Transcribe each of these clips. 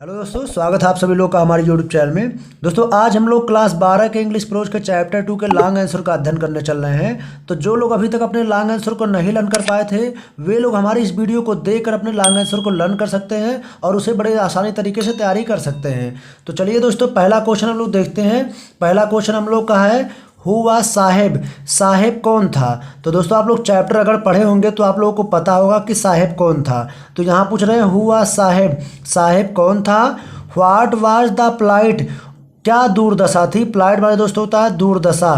Hello दोस्तों, स्वागत है आप सभी लोग का हमारे यूट्यूब चैनल में। दोस्तों आज हम लोग क्लास 12 के इंग्लिश प्रोज के चैप्टर 2 के लॉन्ग आंसर का अध्ययन करने चल रहे हैं। तो जो लोग अभी तक अपने लॉन्ग आंसर को नहीं लर्न कर पाए थे वे लोग हमारी इस वीडियो को देखकर अपने लॉन्ग आंसर को लर्न कर सकते हैं और उसे बड़े आसानी तरीके से तैयारी कर सकते हैं। तो चलिए दोस्तों, पहला क्वेश्चन हम लोग देखते हैं। पहला क्वेश्चन हम लोग का है हु वाज साहेब। साहेब कौन था? तो दोस्तों आप लोग चैप्टर अगर पढ़े होंगे तो आप लोगों को पता होगा कि साहेब कौन था। तो यहाँ पूछ रहे हैं हु वाज साहेब, साहेब कौन था। व्हाट वाज द प्लाइट, क्या दुर्दशा थी। प्लाइट वाले दोस्तों होता है दुर्दशा।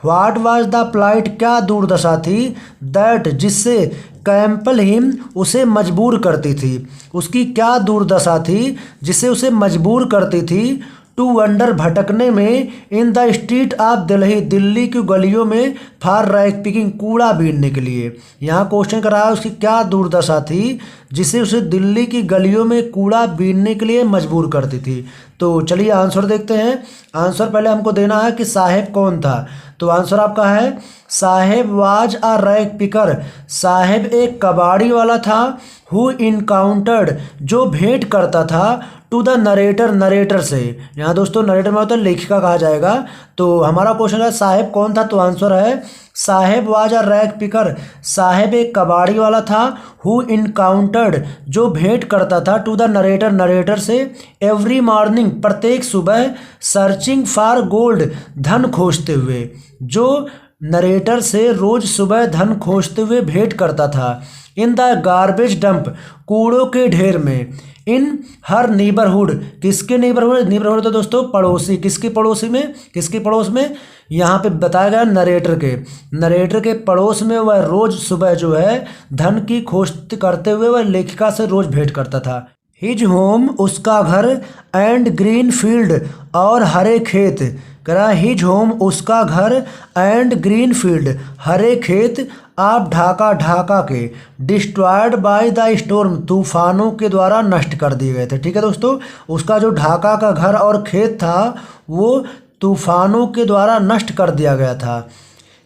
व्हाट वाज द प्लाइट, क्या दुर्दशा थी। दैट, जिससे कैंपल हिम, उसे मजबूर करती थी। उसकी क्या दुर्दशा थी जिससे उसे मजबूर करती थी। टू वंडर, भटकने में। In the street of Delhi, Delhi की गलियों में। फॉर रैग पिकिंग, कूड़ा बीनने के लिए। यहाँ क्वेश्चन कर रहा है उसकी क्या दुर्दशा थी जिसे उसे दिल्ली की गलियों में कूड़ा बीनने के लिए मजबूर करती थी। तो चलिए आंसर देखते हैं। आंसर पहले हमको देना है कि साहेब कौन था। तो आंसर आपका है साहेब वाज अ रैग पिकर। साहेब एक कबाड़ी वाला था। हु इनकाउंटर्ड, जो भेंट करता था। टू द नरेटर, नरेटर से। यहाँ दोस्तों नरेटर में होता है लेखिका कहा जाएगा। तो हमारा क्वेश्चन है साहेब कौन था, तो आंसर है साहेब वाज अ रैग पिकर। साहेब एक कबाड़ी वाला था। हु इनकाउंटर्ड, जो भेंट करता था। टू द नरेटर, नरेटर से। एवरी मॉर्निंग, प्रत्येक सुबह। सर्चिंग फॉर गोल्ड, धन खोजते हुए। जो नरेटर से रोज सुबह धन खोजते हुए भेंट करता था। इन द गार्बेज डंप, कूड़ों के ढेर में। इन हर नेबरहुड, किसके नेबरहुड, नेबरहुड तो दोस्तों पड़ोसी। किसकी पड़ोसी में, किसकी पड़ोस में, यहाँ पे बताया गया नरेटर के। नरेटर के पड़ोस में वह रोज सुबह जो है धन की खोज करते हुए वह लेखिका से रोज भेंट करता था। हिज होम, उसका घर। एंड ग्रीन फील्ड, और हरे खेत। करा हिज होम, उसका घर। एंड ग्रीन फील्ड, हरे खेत। आप ढाका, ढाका के। डिस्ट्रॉयड बाय द स्टॉर्म, तूफानों के द्वारा नष्ट कर दिए गए थे। ठीक है दोस्तों, उसका जो ढाका का घर और खेत था वो तूफानों के द्वारा नष्ट कर दिया गया था।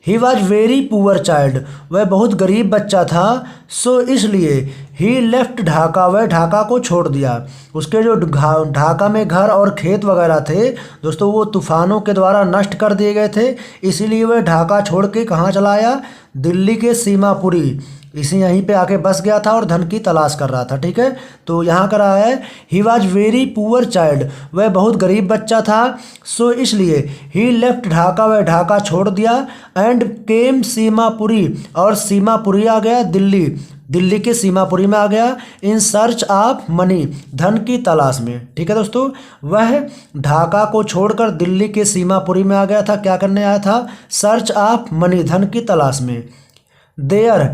He was very poor child, वह बहुत गरीब बच्चा था। सो इसलिए ही लेफ्ट ढाका, वह ढाका को छोड़ दिया। उसके जो ढाका में घर और खेत वगैरह थे दोस्तों वो तूफानों के द्वारा नष्ट कर दिए गए थे। इसीलिए वह ढाका छोड़ के कहाँ चला आया, दिल्ली के सीमापुरी। इसी यहीं पे आके बस गया था और धन की तलाश कर रहा था। ठीक है, तो यहाँ कर रहा है he was very poor child, वह बहुत गरीब बच्चा था। सो इसलिए ही लेफ्ट ढाका, वह ढाका छोड़ दिया। एंड केम सीमापुरी, और सीमापुरी आ गया दिल्ली, दिल्ली के सीमापुरी में आ गया। इन सर्च ऑफ मनी, धन की तलाश में। ठीक है दोस्तों, वह ढाका को छोड़कर दिल्ली के सीमापुरी में आ गया था। क्या करने आया था, सर्च ऑफ मनी, धन की तलाश में। देयर,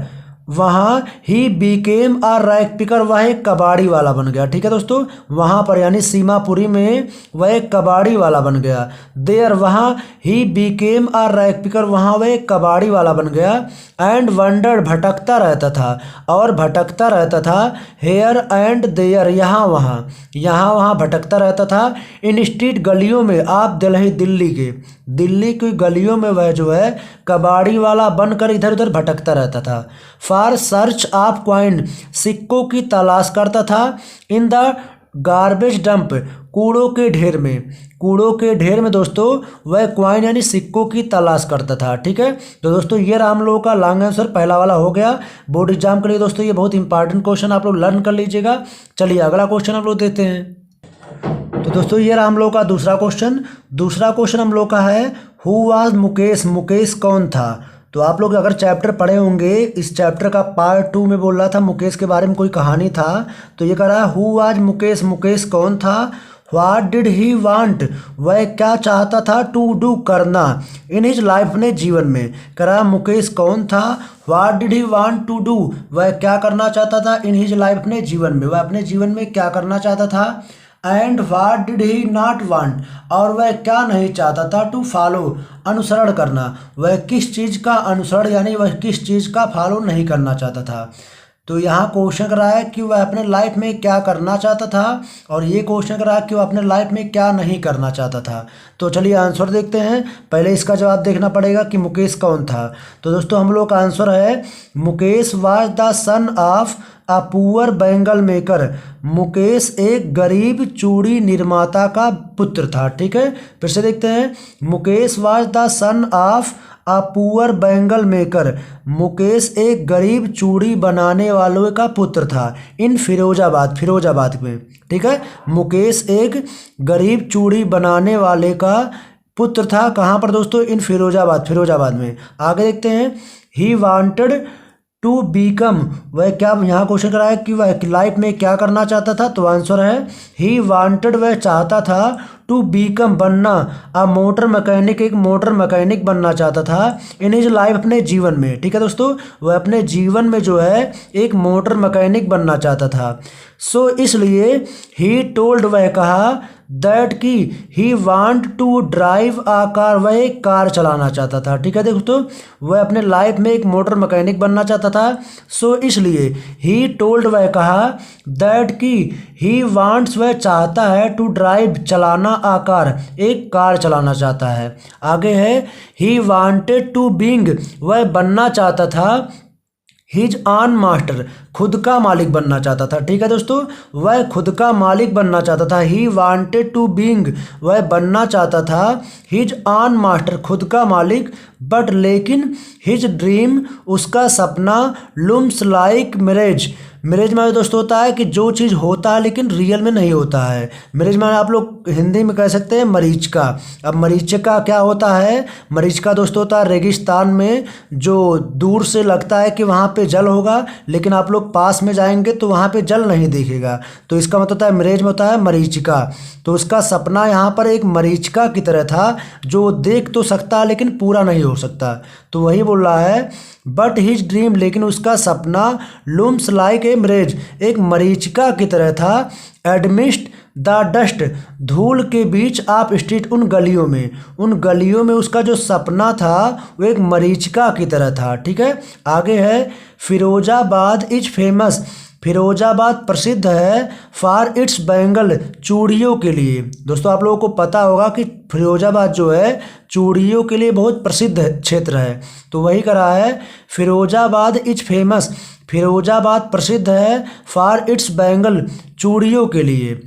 वहाँ ही बीकेम अ रैग पिकर, वह एक कबाड़ी वाला बन गया। ठीक है दोस्तों, वहाँ पर यानी सीमापुरी में वह एक कबाड़ी वाला बन गया। देयर, वहाँ ही बीकेम अ रैग पिकर, वहाँ वह एक कबाड़ी वाला बन गया। एंड वंडर्ड, भटकता रहता था, और भटकता रहता था। हेयर एंड देयर, यहाँ वहाँ, यहाँ वहाँ भटकता रहता था। इन स्ट्रीट, गलियों में। आप दिल्ली, दिल्ली के, दिल्ली की गलियों में वह जो है कबाड़ी वाला बनकर इधर उधर भटकता रहता था। फॉर सर्च ऑफ कॉइन, सिक्कों की तलाश करता था। इन द गार्बेज डंप, कूड़ों के ढेर में। कूड़ों के ढेर में दोस्तों वह कॉइन यानी सिक्कों की तलाश करता था। ठीक है, तो दोस्तों ये रहा हम लोगों का लॉन्ग आंसर, पहला वाला हो गया। बोर्ड एग्जाम के लिए दोस्तों ये बहुत इंपॉर्टेंट क्वेश्चन आप लोग लर्न कर लीजिएगा। चलिए अगला क्वेश्चन हम लोग देते हैं। तो दोस्तों ये रहा हम लोग का दूसरा क्वेश्चन। दूसरा क्वेश्चन हम लोग का है हु वाज मुकेश, मुकेश कौन था। तो आप लोग अगर चैप्टर पढ़े होंगे, इस चैप्टर का पार्ट 2 में बोल रहा था मुकेश के बारे में कोई कहानी था। तो ये कह रहा है हु वाज मुकेश, मुकेश कौन था। व्हाट डिड ही वांट, वह क्या चाहता था। टू डू, करना। इन हिज लाइफ, अपने जीवन में। कह रहा मुकेश कौन था। What did he want to do, वह क्या करना चाहता था। इन हिज लाइफ, अपने जीवन में, वह अपने जीवन में क्या करना चाहता था। And what did he not want, और वह क्या नहीं चाहता था। टू फॉलो, अनुसरण करना। वह किस चीज़ का अनुसरण यानी वह किस चीज़ का फॉलो नहीं करना चाहता था। तो यहाँ क्वेश्चन कर रहा है कि वह अपने लाइफ में क्या करना चाहता था, और ये क्वेश्चन कर रहा है कि वह अपने लाइफ में क्या नहीं करना चाहता था। तो चलिए आंसर देखते हैं। पहले इसका जवाब देखना पड़ेगा कि मुकेश कौन था। तो दोस्तों हम लोग का आंसर है Mukesh was the son of a poor bangle maker. Mukesh एक गरीब चूड़ी निर्माता का पुत्र था। ठीक है, फिर से देखते हैं। Mukesh was the son of a poor bangle maker. Mukesh एक गरीब चूड़ी बनाने वालों का पुत्र था इन फिरोजाबाद, फिरोजाबाद में। ठीक है, मुकेश एक गरीब चूड़ी बनाने वाले का पुत्र था। कहाँ पर दोस्तों? इन फिरोजाबाद, फिरोजाबाद में। आगे देखते हैं। ही वांटेड टू बीकम, वह क्या यहाँ क्वेश्चन करा है कि वह लाइफ में क्या करना चाहता था? तो आंसर है ही वांटेड, वह चाहता था, टू बीकम बनना, अ मोटर मैकेनिक, एक मोटर मैकेनिक बनना चाहता था इन हिज लाइफ, अपने जीवन में। ठीक है दोस्तों, वह अपने जीवन में जो है एक मोटर मैकेनिक बनना चाहता था। सो इसलिए ही टोल्ड, वह कहा, दैट की he want to drive a car, वह एक कार चलाना चाहता था। ठीक है दोस्तों, वह अपने लाइफ में एक मोटर मैकेनिक बनना चाहता था। सो इसलिए ही टोल्ड, वह कहा, दैट की ही वांट्स, वह चाहता है, टू ड्राइव चलाना आ कार, एक कार चलाना चाहता है। आगे है ही वांटेड टू बीइंग, वह बनना चाहता था, हिज ऑन मास्टर, खुद का मालिक बनना चाहता था। ठीक है दोस्तों, वह खुद का मालिक बनना चाहता था। ही वांटेड टू बीइंग, वह बनना चाहता था, हिज ऑन मास्टर, खुद का मालिक। बट लेकिन हिज ड्रीम, उसका सपना, लुम्स लाइक मैरिज, मैरिज में दोस्तों होता है कि जो चीज़ होता है लेकिन रियल में नहीं होता है। मैरिज में आप लोग हिंदी में कह सकते हैं मरीचिका। अब मरीचिका क्या होता है? मरीचिका दोस्तों होता है रेगिस्तान में, जो दूर से लगता है कि वहाँ पे जल होगा, लेकिन आप लोग पास में जाएंगे तो वहाँ पे जल नहीं दिखेगा। तो इसका मतलब होता है मैरिज में होता है मरीचिका। तो उसका सपना यहाँ पर एक मरीचिका की तरह था, जो देख तो सकता है लेकिन पूरा नहीं हो सकता। तो वही बोल रहा है, बट हिज ड्रीम, लेकिन उसका सपना, लूम्स लाइक ए मैरिज, एक मरीचिका की तरह था, एडमिस्ट द डस्ट, धूल के बीच आप स्ट्रीट, उन गलियों में, उन गलियों में उसका जो सपना था वो एक मरीचिका की तरह था। ठीक है, आगे है फिरोजाबाद इज फेमस, फिरोजाबाद प्रसिद्ध है, फॉर इट्स बैंगल, चूड़ियों के लिए। दोस्तों आप लोगों को पता होगा कि फिरोजाबाद जो है चूड़ियों के लिए बहुत प्रसिद्ध क्षेत्र है। तो वही करा है, फिरोजाबाद इज फेमस, फिरोजाबाद प्रसिद्ध है, फॉर इट्स बैंगल, चूड़ियों के लिए।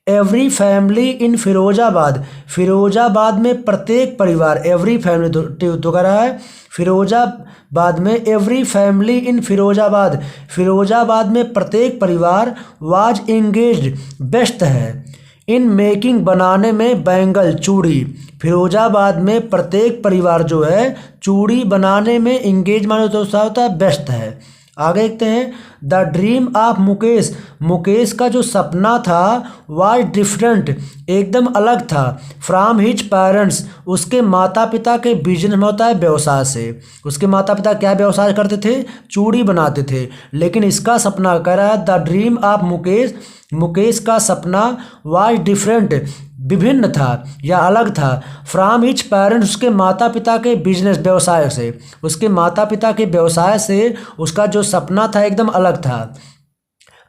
Every family in Firozabad, Firozabad में प्रत्येक परिवार, एवरी फैमिली तो कह रहा है फिरोजाबाद में, every family in Firozabad, Firozabad में प्रत्येक परिवार, वाज एंगेज्ड, व्यस्त है, इन मेकिंग, बनाने में, बैंगल, चूड़ी। फिरोजाबाद में प्रत्येक परिवार जो है चूड़ी बनाने में एंगेज, माने तो होता है व्यस्त है। आगे देखते हैं। The dream of Mukesh, Mukesh का जो सपना था, वाज डिफरेंट, एकदम अलग था, फ्रॉम हिज पेरेंट्स, उसके माता पिता के बिजनेस में होता है व्यवसाय से। उसके माता पिता क्या व्यवसाय करते थे? चूड़ी बनाते थे। लेकिन इसका सपना कह रहा है, the dream of Mukesh, Mukesh का सपना, वाज डिफरेंट, विभिन्न था या अलग था, फ्रॉम हिज पेरेंट्स, उसके माता पिता के बिजनेस, व्यवसाय से, उसके माता पिता के व्यवसाय से उसका जो सपना था एकदम अलग था।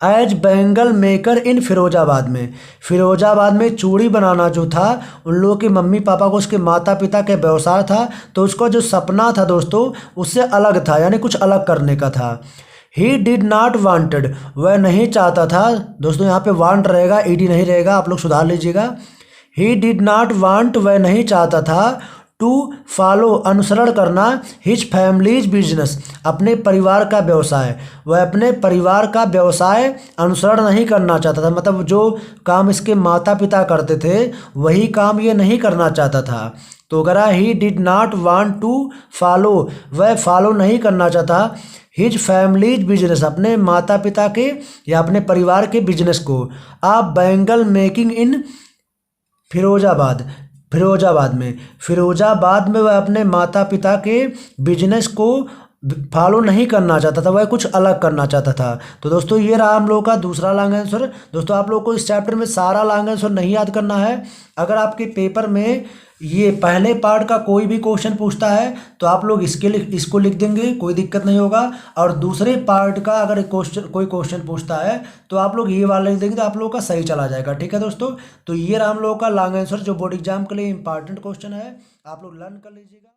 एज बैंगल मेकर इन फिरोजाबाद में, फिरोजाबाद में चूड़ी बनाना जो था उन लोगों के मम्मी पापा को, उसके माता पिता के व्यवसाय था, तो उसका जो सपना था दोस्तों उससे अलग था, यानी कुछ अलग करने का था। ही डिड नॉट वांटेड, वह नहीं चाहता था। दोस्तों यहाँ पे वांट रहेगा, ईडी नहीं रहेगा, आप लोग सुधार लीजिएगा। ही डिड नॉट वांट, वह नहीं चाहता था, टू फॉलो, अनुसरण करना, हिज फैमिलीज बिजनेस, अपने परिवार का व्यवसाय, वह अपने परिवार का व्यवसाय अनुसरण नहीं करना चाहता था। मतलब जो काम इसके माता पिता करते थे वही काम ये नहीं करना चाहता था। तो अगर he did not want to follow, वह फॉलो नहीं करना चाहता, हिज फैमिलीज बिजनेस, अपने माता पिता के या अपने परिवार के बिजनेस को। आप bangle making in Firozabad, Firozabad में, फिरोजाबाद में वह अपने माता पिता के बिजनेस को फॉलो नहीं करना चाहता था, वह कुछ अलग करना चाहता था। तो दोस्तों ये रहा हम लोग का दूसरा लॉन्ग आंसर। दोस्तों आप लोग को इस चैप्टर में सारा लॉन्ग आंसर नहीं याद करना है। अगर आपके पेपर में ये पहले पार्ट का कोई भी क्वेश्चन पूछता है तो आप लोग इसको लिख देंगे, कोई दिक्कत नहीं होगा। और दूसरे पार्ट का अगर कोई क्वेश्चन पूछता है तो आप लोग ये वाला लिख देंगे, तो आप लोगों का सही चला जाएगा। ठीक है दोस्तों, तो ये रहा हम लोगों का लॉन्ग आंसर जो बोर्ड एग्जाम के लिए इंपॉर्टेंट क्वेश्चन है, आप लोग लर्न कर लीजिएगा।